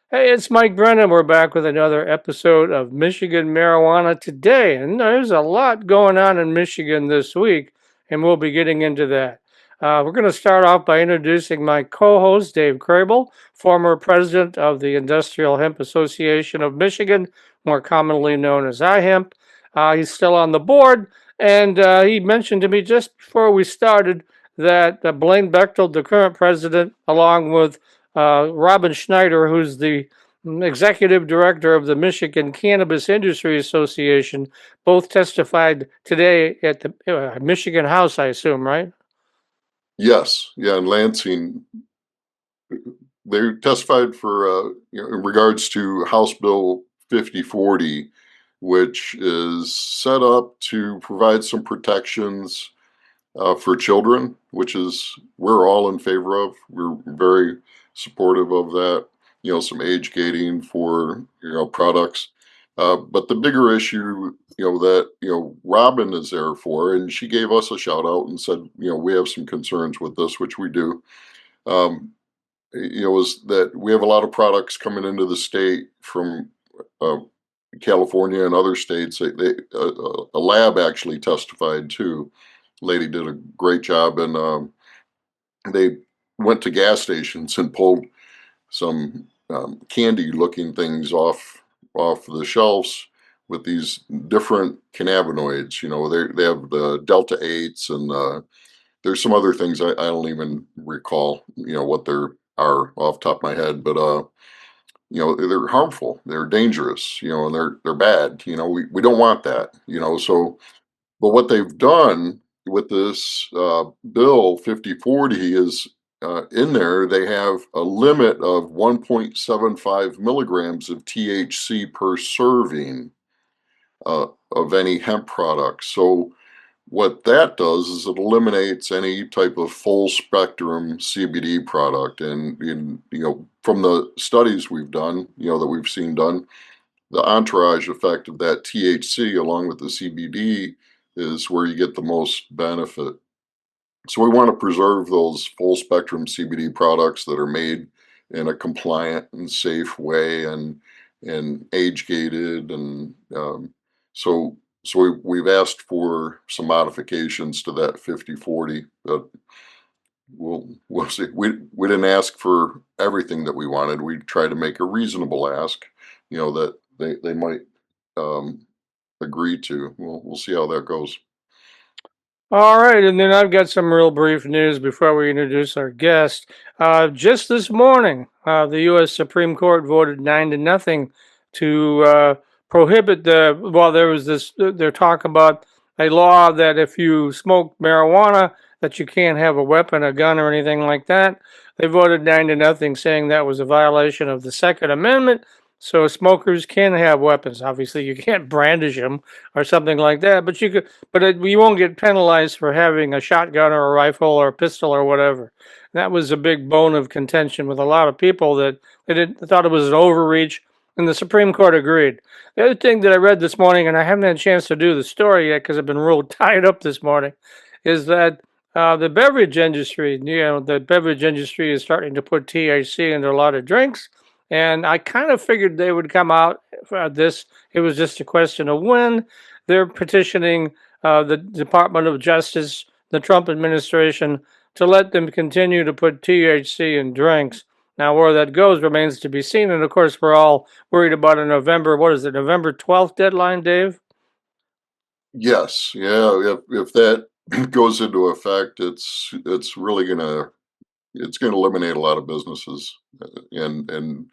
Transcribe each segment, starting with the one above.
Hey, it's Mike Brennan. We're back with another episode of Michigan Marijuana Today. And there's a lot going on in Michigan this week, and we'll be getting into that. We're going to start off by introducing my co host, Dave Crable, former president of the Industrial Hemp Association of Michigan, more commonly known as iHemp. He's still on the board, and he mentioned to me just before we started that Blaine Bechtel, the current president, along with Robin Schneider, who's the executive director of the Michigan Cannabis Industry Association, both testified today at the Michigan House, I assume, right? Yes, yeah, in Lansing, they testified for in regards to House Bill 5040, which is set up to provide some protections for children, which is we're all in favor of. We're very supportive of that. Some age gating for products, but the bigger issue, that Robin is there for, and she gave us a shout out and said, we have some concerns with this, which we do. Um, is that we have a lot of products coming into the state from uh, California and other states. A lab actually testified too. Lady did a great job, and they went to gas stations and pulled some candy-looking things off the shelves with these different cannabinoids. They have the Delta 8s, and there's some other things I don't even recall. What there are off the top of my head, but they're harmful, they're dangerous, and they're bad. We don't want that. So but what they've done with this bill 5040 is in there, they have a limit of 1.75 milligrams of THC per serving of any hemp product. So what that does is it eliminates any type of full spectrum CBD product. And from the studies we've done, that we've seen done, the entourage effect of that THC along with the CBD is where you get the most benefit. So we want to preserve those full spectrum CBD products that are made in a compliant and safe way, and age gated, and we've asked for some modifications to that 5040, but we'll see. We didn't ask for everything that we wanted. We tried to make a reasonable ask, that they might um, agree to. We'll see how that goes. All right, and then I've got some real brief news before we introduce our guest. Just this morning, the U.S. Supreme Court voted 9-0 to prohibit the. Well, there was this. They're talking about a law that if you smoke marijuana, that you can't have a weapon, a gun, or anything like that. They voted 9-0, saying that was a violation of the Second Amendment. So smokers can have weapons. Obviously, you can't brandish them or something like that, but you could but you won't get penalized for having a shotgun or a rifle or a pistol or whatever. That was a big bone of contention with a lot of people that they thought it was an overreach, and the Supreme Court agreed. The other thing that I read this morning, and I haven't had a chance to do the story yet because I've been real tied up this morning, is that the beverage industry, the beverage industry is starting to put THC into a lot of drinks. And I kind of figured they would come out for this. It was just a question of when. They're petitioning the Department of Justice, the Trump administration, to let them continue to put THC in drinks. Now, where that goes remains to be seen. And of course, we're all worried about a November, what is it, November 12th deadline, Dave? Yes, yeah. If that goes into effect, it's gonna eliminate a lot of businesses, and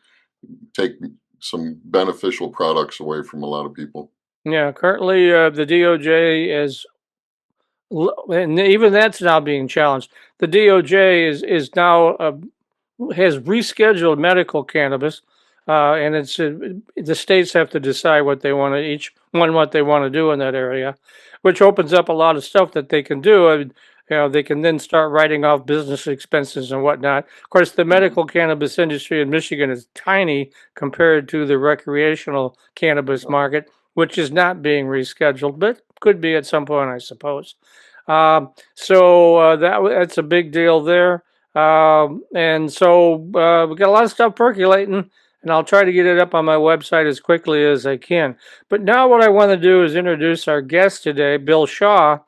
take some beneficial products away from a lot of people. Yeah, currently the DOJ is, and even that's now being challenged. The DOJ is now has rescheduled medical cannabis, and it's the states have to decide what they want to each one what they want to do in that area, which opens up a lot of stuff that they can do. I mean, they can then start writing off business expenses and whatnot. Of course, the Mhm. medical cannabis industry in Michigan is tiny compared to the recreational cannabis market, which is not being rescheduled, but could be at some point, I suppose. That's a big deal there. And so we got a lot of stuff percolating, and I'll try to get it up on my website as quickly as I can. But now, what I want to do is introduce our guest today, Bill Shaw.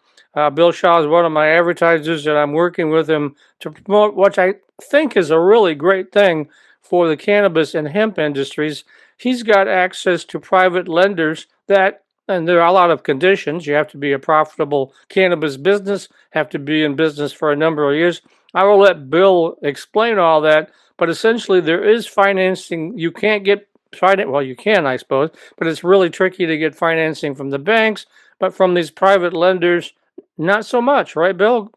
Bill Shaw is one of my advertisers, and I'm working with him to promote what I think is a really great thing for the cannabis and hemp industries. He's got access to private lenders that, and there are a lot of conditions. You have to be a profitable cannabis business, have to be in business for a number of years. I will let Bill explain all that, but essentially there is financing. You can't get finance. Well, you can, I suppose, but it's really tricky to get financing from the banks. But from these private lenders, not so much, right, Bill?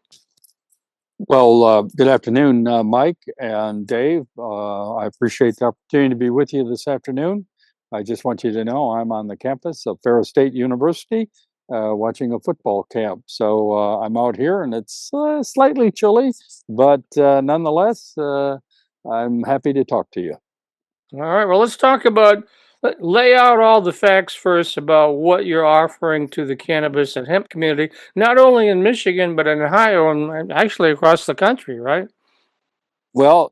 Well, good afternoon, Mike and Dave. I appreciate the opportunity to be with you this afternoon. I just want you to know I'm on the campus of Ferro State University watching a football camp. So I'm out here and it's slightly chilly, but nonetheless, I'm happy to talk to you. All right. Well, let's talk about lay out all the facts first about what you're offering to the cannabis and hemp community, not only in Michigan but in Ohio and actually across the country, right? Well,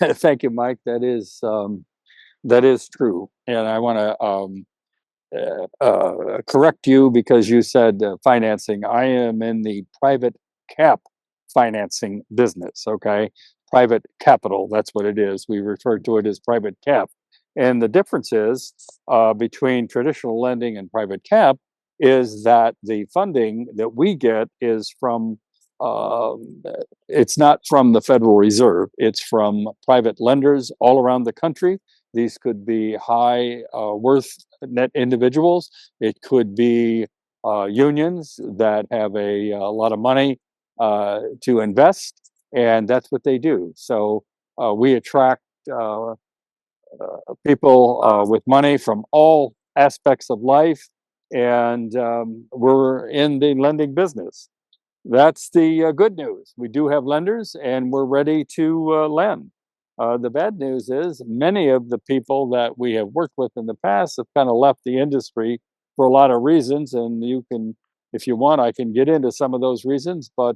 thank you, Mike. That is true, and I want to correct you because you said financing. I am in the private cap financing business. Okay, private capital. That's what it is. We refer to it as private cap. And the difference is between traditional lending and private cap is that the funding that we get is from. Um, it's not from the Federal Reserve. It's from private lenders all around the country. These could be high worth net individuals. It could be unions that have a lot of money to invest, and that's what they do. So we attract uh, people with money from all aspects of life, and we're in the lending business. That's the good news. We do have lenders and we're ready to lend. The bad news is many of the people that we have worked with in the past have kind of left the industry for a lot of reasons. And you can, if you want, I can get into some of those reasons. But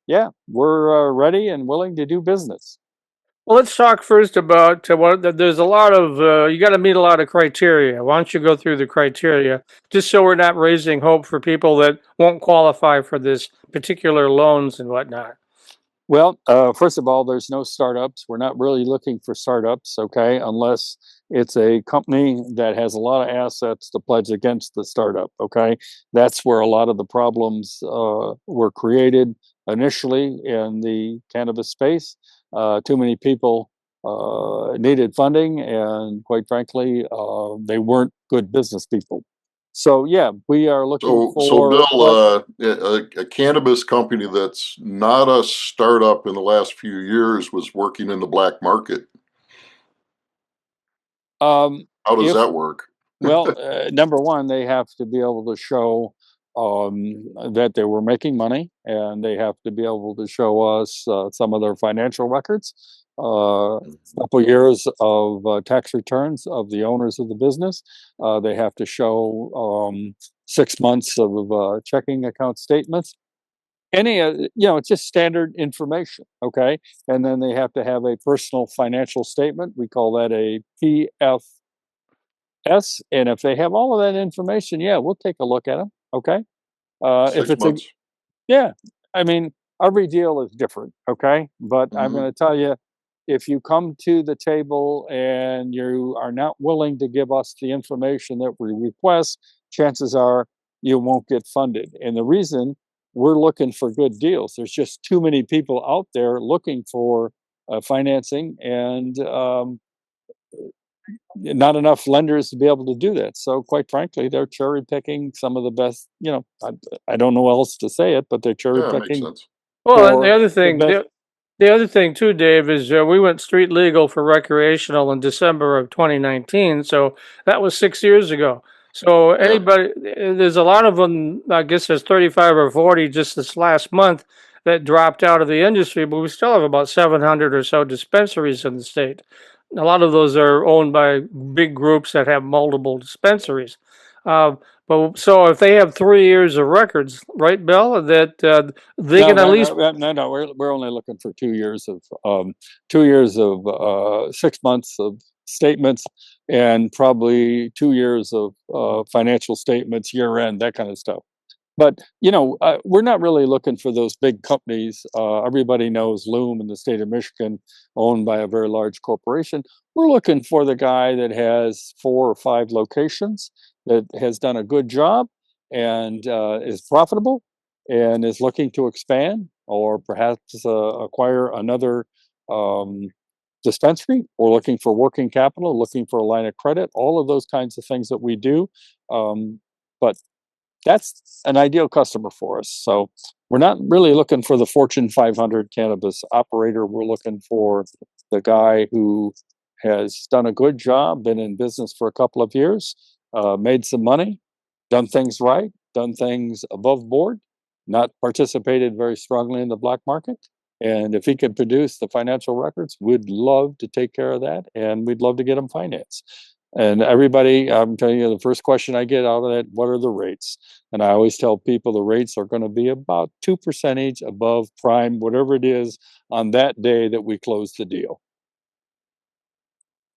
yeah, we're ready and willing to do business. Well, let's talk first about what there's a lot of, you got to meet a lot of criteria. Why don't you go through the criteria just so we're not raising hope for people that won't qualify for this particular loans and whatnot? Well, first of all, there's no startups. We're not really looking for startups, okay, unless it's a company that has a lot of assets to pledge against the startup, okay? That's where a lot of the problems were created initially in the cannabis space. Too many people needed funding, and quite frankly, they weren't good business people. So, yeah, we are looking So for Bill, a cannabis company that's not a startup in the last few years was working in the black market. How does if that work? Well, number one, they have to be able to show that they were making money, and they have to be able to show us some of their financial records, a couple years of tax returns of the owners of the business. They have to show 6 months of checking account statements. Any, it's just standard information, okay? And then they have to have a personal financial statement. We call that a PF and if they have all of that information, yeah, we'll take a look at them. Okay. If Six it's a, months. yeah, I mean, every deal is different. Okay. But I'm Hmm. going to tell you, if you come to the table and you are not willing to give us the information that we request, chances are you won't get funded. And the reason we're looking for good deals, there's just too many people out there looking for financing, and not enough lenders to be able to do that. So, quite frankly, they're cherry picking some of the best. I don't know how else to say it, but they're cherry Yeah, it makes picking sense. Well, and for the best. the other thing too, Dave, is we went street legal for recreational in December of 2019. So that was 6 years ago. So Yeah. anybody, there's a lot of them. I guess there's 35 or 40 just this last month that dropped out of the industry, but we still have about 700 or so dispensaries in the state. A lot of those are owned by big groups that have multiple dispensaries. Uh, but so if they have 3 years of records, right, Bill, that they No, can at no, least. no, no, no. We're only looking for 2 years of 2 years of 6 months of statements and probably 2 years of financial statements, year end, that kind of stuff. But we're not really looking for those big companies. Everybody knows Loom in the state of Michigan, owned by a very large corporation. We're looking for the guy that has 4 or 5 locations, that has done a good job, and is profitable, and is looking to expand, or perhaps acquire another um, dispensary, or looking for working capital, looking for a line of credit. All of those kinds of things that we do. But that's an ideal customer for us. So we're not really looking for the Fortune 500 cannabis operator. We're looking for the guy who has done a good job, been in business for a couple of years, made some money, done things right, done things above board, not participated very strongly in the black market. And if he could produce the financial records, we'd love to take care of that, and we'd love to get him financed. And everybody, I'm telling you, the first question I get out of that, what are the rates? And I always tell people the rates are going to be about 2% each above prime, whatever it is, on that day that we close the deal.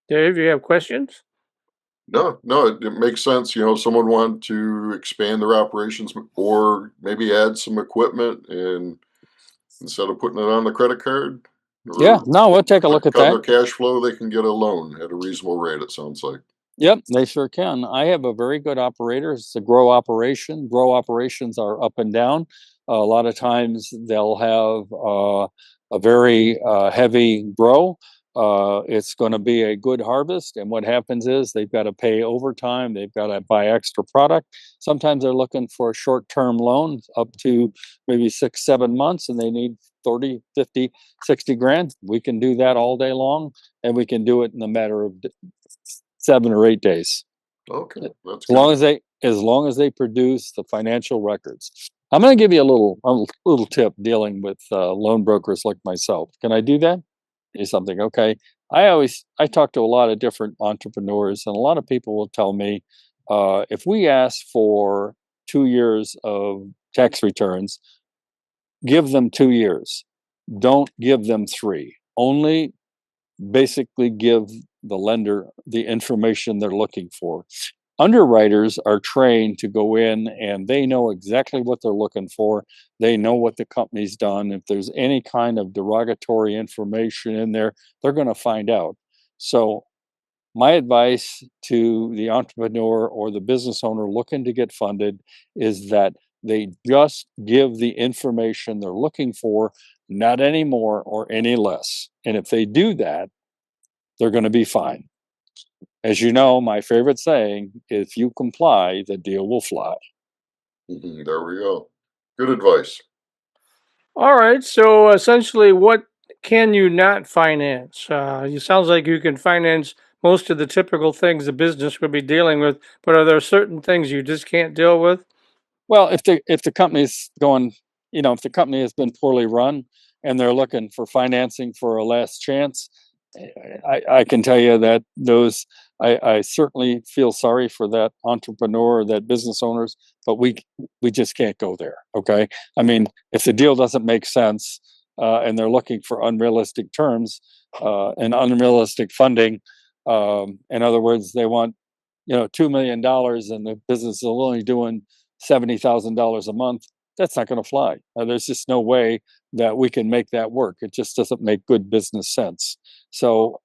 Dave, you have questions? No, it makes sense. Someone want to expand their operations or maybe add some equipment, and instead of putting it on the credit card Yeah, or no, we'll take a look at cutting that. their cash flow, they can get a loan at a reasonable rate, it sounds like. Yep, they sure can. I have a very good operator. It's a grow operation. Grow operations are up and down. A lot of times they'll have a very heavy grow. It's going to be a good harvest. And what happens is they've got to pay overtime. They've got to buy extra product. Sometimes they're looking for a short-term loan up to maybe 6, 7 months, and they need 30, 50, 60 grand. We can do that all day long, and we can do it in a matter of 7 or 8 days, Okay, that's as long good. as they produce the financial records. I'm going to give you a little tip dealing with loan brokers like myself. Can I do that? Is something okay? I talk to a lot of different entrepreneurs, and a lot of people will tell me, if we ask for 2 years of tax returns, give them 2 years. Don't give them 3. Only basically give the lender the information they're looking for. Underwriters are trained to go in, and they know exactly what they're looking for. They know what the company's done. If there's any kind of derogatory information in there, they're going to find out. So my advice to the entrepreneur or the business owner looking to get funded is that they just give the information they're looking for, not any more or any less. And if they do that, they're going to be fine. As you know, my favorite saying, if you comply, the deal will fly. There we go. Good advice. All right. So essentially, what can you not finance? It sounds like you can finance most of the typical things a business would be dealing with, but are there certain things you just can't deal with? Well, if the company's going, if the company has been poorly run and they're looking for financing for a last chance, I can tell you that I certainly feel sorry for that entrepreneur or that business owners, but we just can't go there. Okay, I mean, if the deal doesn't make sense, and they're looking for unrealistic terms, and unrealistic funding, in other words, they want $2 million, and the business is only doing $70,000 a month. That's not going to fly. There's just no way that we can make that work. It just doesn't make good business sense. So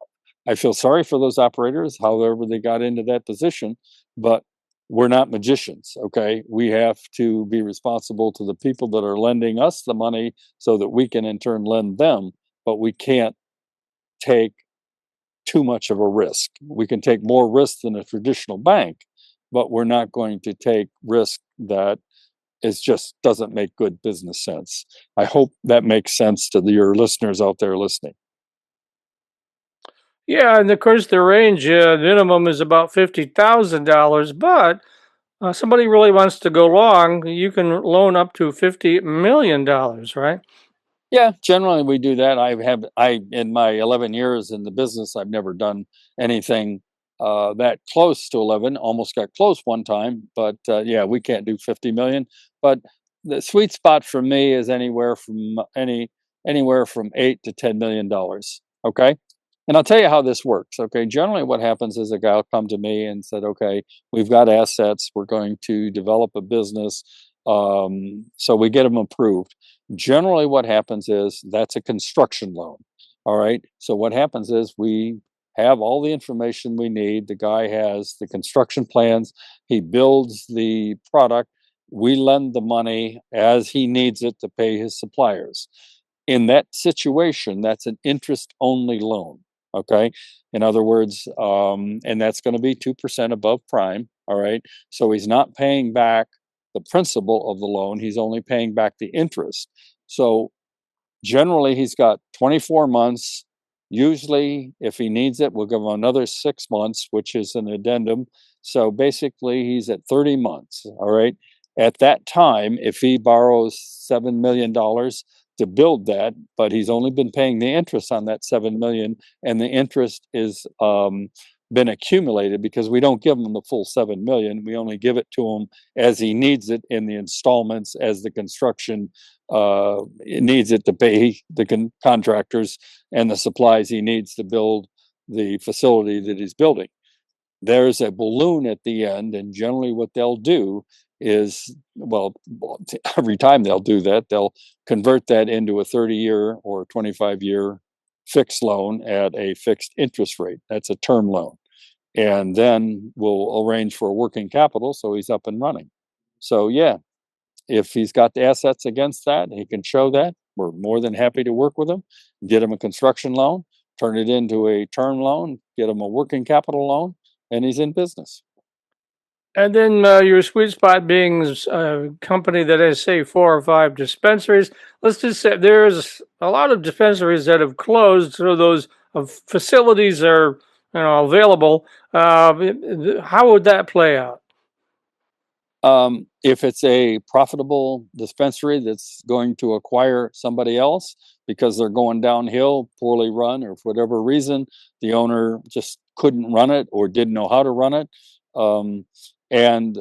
I feel sorry for those operators, however they got into that position, but we're not magicians. Okay, we have to be responsible to the people that are lending us the money so that we can in turn lend them, but we can't take too much of a risk. We can take more risk than a traditional bank, but we're not going to take risk that is just doesn't make good business sense. I hope that makes sense to your listeners out there listening. Yeah, and of course the range minimum is about $50,000, but somebody really wants to go long, you can loan up to $50 million, right? Yeah, generally we do that. I in my 11 years in the business, I've never done anything that close to 11. Almost got close one time, but yeah, we can't do 50 million. But the sweet spot for me is anywhere from $8 to $10 million. Okay, And I'll tell you how this works. Okay. Generally, what happens is a guy will come to me and said, okay, we've got assets. We're going to develop a business. So we get them approved. Generally, what happens is that's a construction loan. All right. So what happens is we have all the information we need. The guy has the construction plans. He builds the product. We lend the money as he needs it to pay his suppliers. In that situation, that's an interest only loan. Okay. In other words, and that's going to be 2% above prime. All right. So he's not paying back the principal of the loan, he's only paying back the interest. So generally, he's got 24 months. Usually, if he needs it, we'll give him another 6 months, which is an addendum. So basically, he's at 30 months. All right. At that time, if he borrows $7 million to build that, but he's only been paying the interest on that 7 million, and the interest is been accumulated because we don't give him the full 7 million. We only give it to him as he needs it in the installments as the construction it needs it to pay the contractors and the supplies he needs to build the facility that he's building. There's a balloon at the end, and generally what they'll do is, well, every time they'll do that, they'll convert that into a 30-year or 25-year fixed loan at a fixed interest rate. That's a term loan. And then we'll arrange for a working capital so he's up and running. So, yeah, if he's got the assets against that, he can show that. We're more than happy to work with him, get him a construction loan, turn it into a term loan, get him a working capital loan, and he's in business. And then your sweet spot being a company that has, say, 4 or 5 dispensaries. Let's just say there's a lot of dispensaries that have closed, so those facilities are, available. How would that play out? If it's a profitable dispensary that's going to acquire somebody else because they're going downhill, poorly run, or for whatever reason, the owner just couldn't run it or didn't know how to run it, and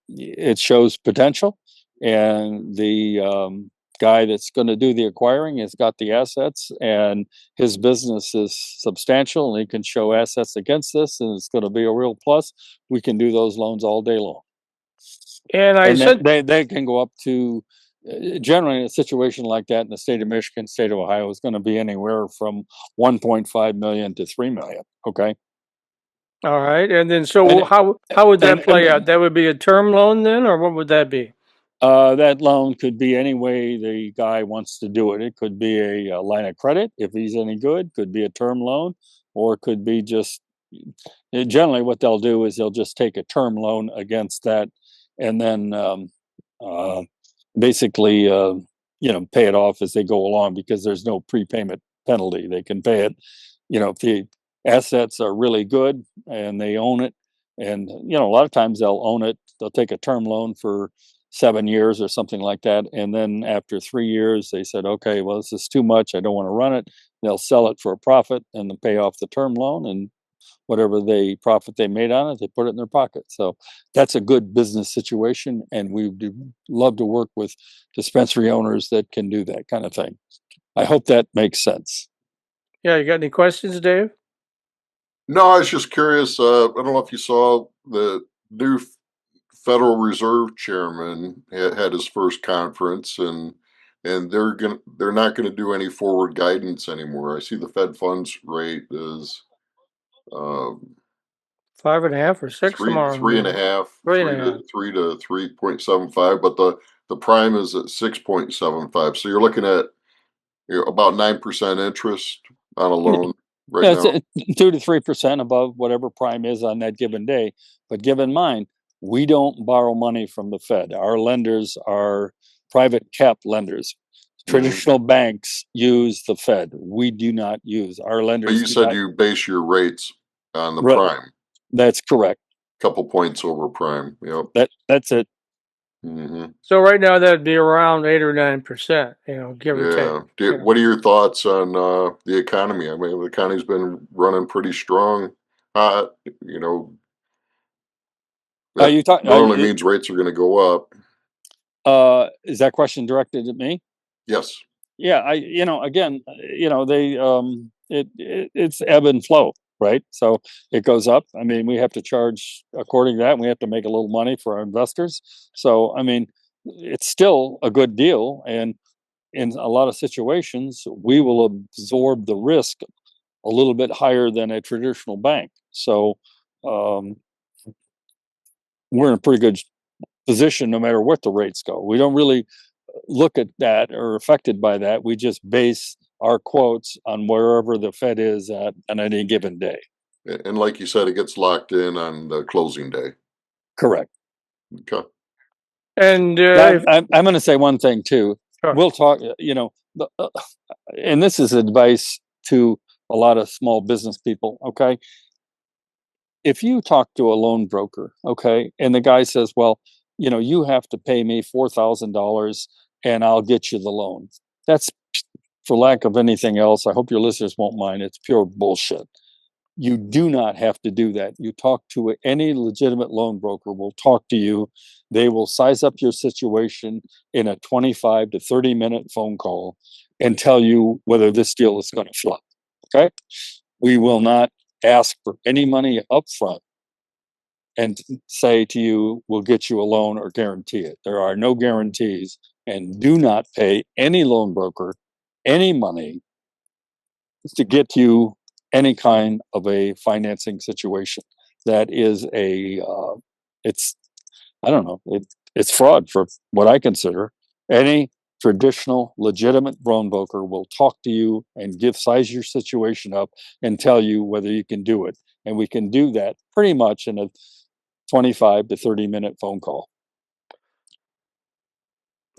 it shows potential, and the guy that's going to do the acquiring has got the assets and his business is substantial and he can show assets against this and it's going to be a real plus, we can do those loans all day long. And I And said, they can go up to, generally, a situation like that in the state of Michigan, state of Ohio is going to be anywhere from 1.5 million to 3 million. Okay. all right. And then, so And, how would that play out? and That would be a term loan then, or what would that be? that loan could be any way the guy wants to do it. It could be a line of credit if he's any good, could be a term loan, or it could be just, generally what they'll do is they'll just take a term loan against that and then uh, basically pay it off as they go along because there's no prepayment penalty. They can pay it, if the assets are really good and they own it, and a lot of times they'll own it, they'll take a term loan for 7 years or something like that, and then after 3 years they said, okay, well, this is too much, I don't want to run it. They'll sell it for a profit and then pay off the term loan, and whatever they profit they made on it, they put it in their pocket. So that's a good business situation, and we would love to work with dispensary owners that can do that kind of thing. I hope that makes sense. Yeah, you got any questions, Dave? No, I was just curious. I don't know if you saw the new Federal Reserve chairman had his first conference, and they're not gonna do any forward guidance anymore. I see the Fed funds rate is um, 5.5 or 6 three tomorrow three and a morning. half, 3.5. 3 to 3.75, but the prime is at 6.75. So you're looking at about 9% interest on a loan right Yeah, it's now. 2 to 3% above whatever prime is on that given day. But keep in mind, we don't borrow money from the Fed. Our lenders are private cap lenders. Mhm. Traditional banks use the Fed. We do not use. Our But lenders you do said not. you base your rates on the prime, That's correct. couple points over prime. Yep. That's it. Hmm. So right now that'd be around 8 or 9%, give or take. Yeah. What are your thoughts on the economy? I mean, the economy's been running pretty strong. Hot, Are that you talking? normally means rates are going to go up. Is that question directed at me? Yes. Yeah, again, they it's ebb and flow, right? So it goes up. I mean, we have to charge according to that, and we have to make a little money for our investors. So I mean, it's still a good deal, and in a lot of situations, we will absorb the risk a little bit higher than a traditional bank. So um, we're in a pretty good position no matter what the rates go. We don't really look at that or affected by that. We just base our quotes on wherever the Fed is at on any given day. And like you said, it gets locked in on the closing day. Correct. Okay. And Now, I'm going to say one thing too. sure. We'll talk, and this is advice to a lot of small business people. Okay. If you talk to a loan broker, okay, and the guy says, well, you have to pay me $4,000 and I'll get you the loan. That's, for lack of anything else, I hope your listeners won't mind, it's pure bullshit. You do not have to do that. You talk to any legitimate loan broker will talk to you. They will size up your situation in a 25 to 30-minute phone call and tell you whether this deal is going to flop. Okay? We will not ask for any money up front and say to you, we'll get you a loan or guarantee it. There are no guarantees, and do not pay any loan broker any money to get you any kind of a financing situation. That is it's, I don't know, it's fraud for what I consider. Any traditional legitimate loan broker will talk to you and size your situation up and tell you whether you can do it. And we can do that pretty much in a 25 to 30-minute phone call.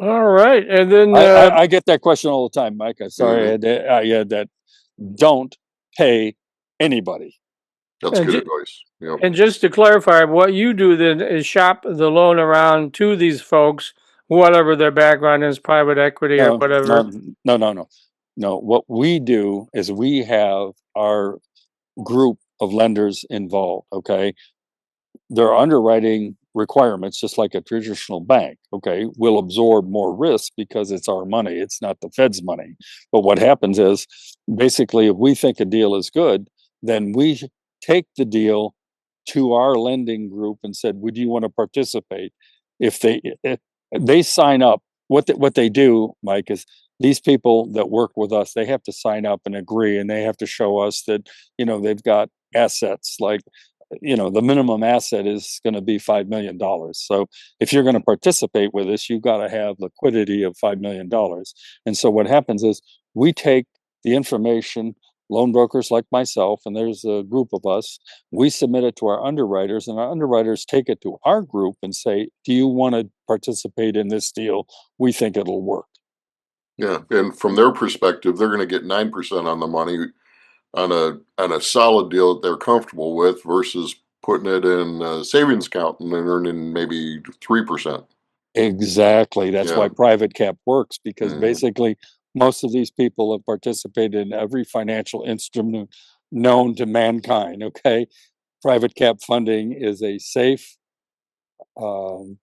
All right. And then I get that question all the time, Mike. I'm sorry. Mhm. I had that. Don't pay anybody. That's and, good ju- advice. Yep. and just to clarify, what you do then is shop the loan around to these folks, whatever their background is, private equity or No, whatever. no. What we do is we have our group of lenders involved. Okay, their underwriting requirements, just like a traditional bank, okay, will absorb more risk because it's our money. It's not the Fed's money. But what happens is basically, if we think a deal is good, then we take the deal to our lending group and said, would you want to participate? If they sign up, what they do, Mike, is these people that work with us, they have to sign up and agree, and they have to show us that they've got assets like the minimum asset is going to be $5 million. So if you're going to participate with us, you've got to have liquidity of $5 million. And so what happens is we take the information, loan brokers like myself, and there's a group of us, we submit it to our underwriters, and our underwriters take it to our group and say, do you want to participate in this deal? We think it'll work. Yeah. And from their perspective, they're going to get 9% on the money on a solid deal that they're comfortable with versus putting it in a savings account and then earning maybe 3%. Exactly. That's Yeah. why private cap works, because Mhm. basically most of these people have participated in every financial instrument known to mankind. Okay. Private cap funding is a safe um,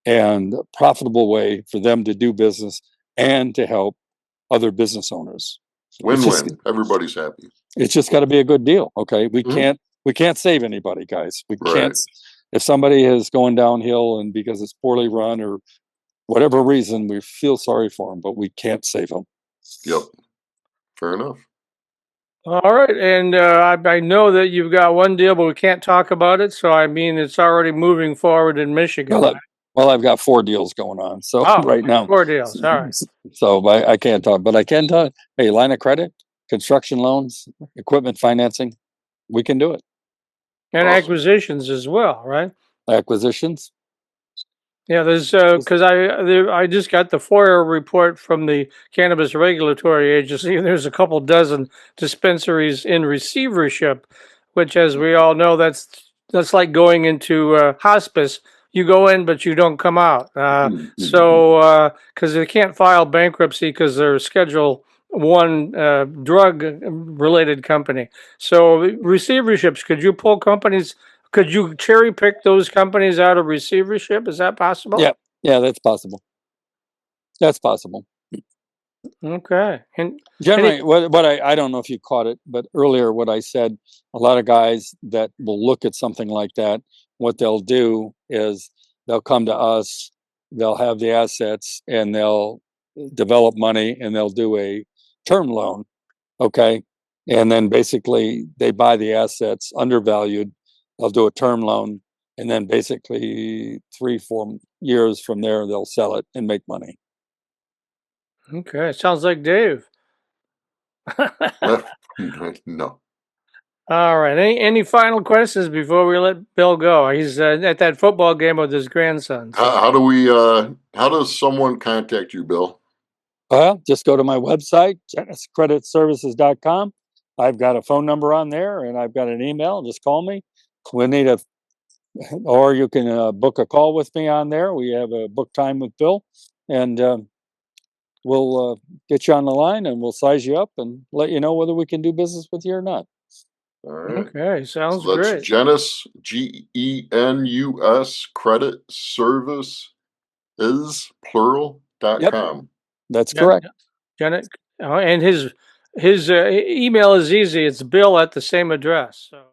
and profitable way for them to do business and to help other business owners. It's just Win-win. Everybody's happy. it's just got to be a good deal. Okay. Mhm. We can't save anybody, guys. We can't. Right. If somebody is going downhill and because it's poorly run or whatever reason, we feel sorry for them, but we can't save them. Yep. Fair enough. All right. And I know that you've got one deal, but we can't talk about it. So, I mean, it's already moving forward in Michigan, Well, right? I've got 4 deals going on, so Oh, right now, 4 deals. All right. so I can't talk, but I can talk. Hey, line of credit, construction loans, equipment financing, we can do it. And Awesome. acquisitions as well, right? Acquisitions, Yeah, there's because I just got the FOIA report from the Cannabis Regulatory Agency. There's a couple dozen dispensaries in receivership, which, as we all know, that's like going into hospice. You go in, but you don't come out. Mhm. So because they can't file bankruptcy because they're Schedule 1 drug related company. So receiverships, could you pull companies? Could you cherry pick those companies out of receivership? Is that possible? yeah, that's possible. That's possible. Okay. And Generally, what I don't know if you caught it, but earlier what I said, a lot of guys that will look at something like that, what they'll do is they'll come to us, they'll have the assets, and they'll develop money, and they'll do a term loan, okay? And then basically they buy the assets undervalued, they'll do a term loan, and then basically 3, 4 years from there, they'll sell it and make money. okay, sounds like Dave. No. All right. Any final questions before we let Bill go? He's at that football game with his grandson. So. How does someone contact you, Bill? Well, just go to my website, genuscreditservices.com. I've got a phone number on there and I've got an email. Just call me. We need a, or you can book a call with me on there. We have a book time with Bill, and we'll get you on the line and we'll size you up and let you know whether we can do business with you or not. All right. Okay, So sounds that's great. Genus, Genus Credit Service is Yep, plural.com. that's Jen, correct. Janet, and his email is easy. It's Bill at the same address. So.